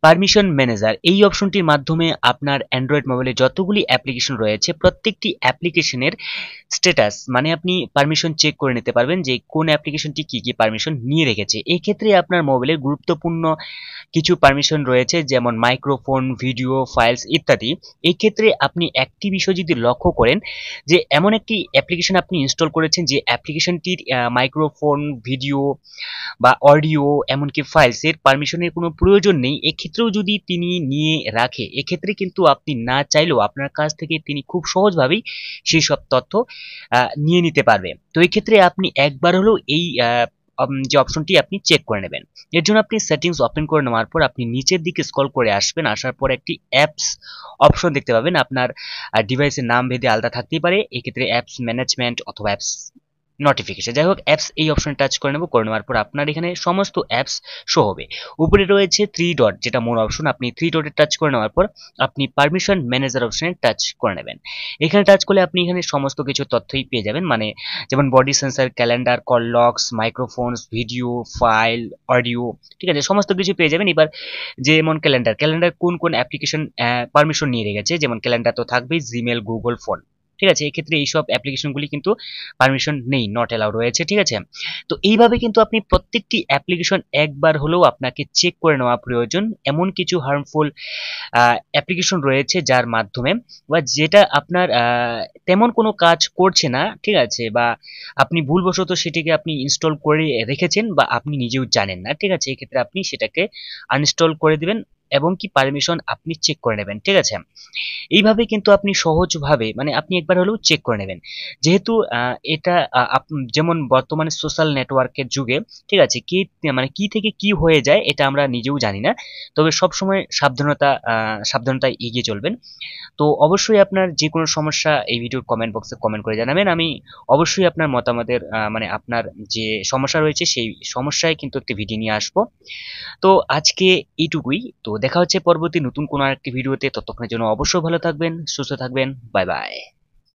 Permission manager এই অপশনটির মাধ্যমে আপনার অ্যান্ড্রয়েড মোবাইলে যতগুলি অ্যাপ্লিকেশন রয়েছে প্রত্যেকটি অ্যাপ্লিকেশনের স্ট্যাটাস মানে আপনি পারমিশন চেক করে নিতে পারবেন যে কোন অ্যাপ্লিকেশনটি কি কি পারমিশন নিয়ে রেখেছে। এই ক্ষেত্রে আপনার মোবাইলের গুরুত্বপূর্ণ কিছু পারমিশন রয়েছে যেমন মাইক্রোফোন, ভিডিও, ফাইলস ইত্যাদি। এই ক্ষেত্রে আপনি একটি বিষয় যদি লক্ষ্য করেন যে এমন একটি অ্যাপ্লিকেশন আপনি ইনস্টল করেছেন যে অ্যাপ্লিকেশনটির মাইক্রোফোন, ভিডিও বা অডিও এমনকি ফাইলসের পারমিশনের কোনো প্রয়োজন নেই, এক্ষেত্রেও যদি তিনি নিয়ে রাখে এক্ষেত্রে কিন্তু আপনি না চাইলেও আপনার কাছ থেকে তিনি খুব সহজভাবেই সেই সব তথ্য নিয়ে নিতে পারবে। তো এই ক্ষেত্রে আপনি একবার হলেও এই যে অপশনটি আপনি চেক করে নেবেন। এর জন্য আপনি সেটিংস ওপেন করে নেওয়ার পর আপনি নিচের দিকে স্ক্রল করে আসবেন, আসার পর একটি অ্যাপস অপশন দেখতে পাবেন। আপনার ডিভাইসের নাম ভেদে আলাদা থাকতেই পারে, এক্ষেত্রে অ্যাপস ম্যানেজমেন্ট অথবা অ্যাপস নোটিফিকেশন, যাই হোক অ্যাপস এই অপশনে টাচ করে নেব। করে নেওয়ার পর আপনার এখানে সমস্ত অ্যাপস শো হবে। উপরে রয়েছে থ্রি ডট যেটা মোর অপশন, আপনি থ্রি ডটে টাচ করে নেওয়ার পর আপনি পারমিশন ম্যানেজার অপশনে টাচ করে নেবেন। এখানে টাচ করলে আপনি এখানে সমস্ত কিছু তথ্যই পেয়ে যাবেন, মানে যেমন body sensor, calendar, call logs, microphones, video, file, audio, ঠিক আছে সমস্ত কিছু পেয়ে যাবেন। এবার যেমন ক্যালেন্ডার কোন কোন অ্যাপ্লিকেশন পারমিশন নিয়ে রেখেছে, যেমন ক্যালেন্ডার তো থাকবেই, জিমেল, গুগল ফোন, ঠিক আছে এক্ষেত্রে এইসব অ্যাপ্লিকেশনগুলি কিন্তু পারমিশন নেই, নট অ্যালাউ রয়েছে, ঠিক আছে। তো এইভাবে কিন্তু আপনি প্রত্যেকটি অ্যাপ্লিকেশন একবার হলেও আপনাকে চেক করে নেওয়া প্রয়োজন। এমন কিছু হার্মফুল অ্যাপ্লিকেশন রয়েছে যার মাধ্যমে বা যেটা আপনার তেমন কোনো কাজ করছে না, ঠিক আছে, বা আপনি ভুলবশত সেটিকে আপনি ইনস্টল করে রেখেছেন বা আপনি নিজেও জানেন না, ঠিক আছে এক্ষেত্রে আপনি সেটাকে আনইনস্টল করে দিবেন এবং কি পারমিশন আপনি চেক করে নেবেন, ঠিক আছে। এইভাবে কিন্তু আপনি সহজভাবে মানে আপনি একবার হলেও চেক করে নেবেন। যেহেতু এটা যেমন বর্তমানে সোশ্যাল নেটওয়ার্কের যুগে, ঠিক আছে, কি মানে কি থেকে কি হয়ে যায় এটা আমরা নিজেও জানি না। তবে সবসময় সাবধানতায় এগিয়ে চলবেন। তো অবশ্যই আপনার যে কোনো সমস্যা এই ভিডিওর কমেন্ট বক্সে কমেন্ট করে জানাবেন। আমি অবশ্যই আপনার মতামতের মানে আপনার যে সমস্যা রয়েছে সেই সমস্যায় কিন্তু একটি ভিডিও নিয়ে আসবো। তো আজকে এইটুকুই। তো দেখা হচ্ছে পরবর্তী নতুন কোনো আরেকটি ভিডিওতে। ততক্ষণের জন্য অবশ্যই ভালো থাকবেন, সুস্থ থাকবেন। Bye bye.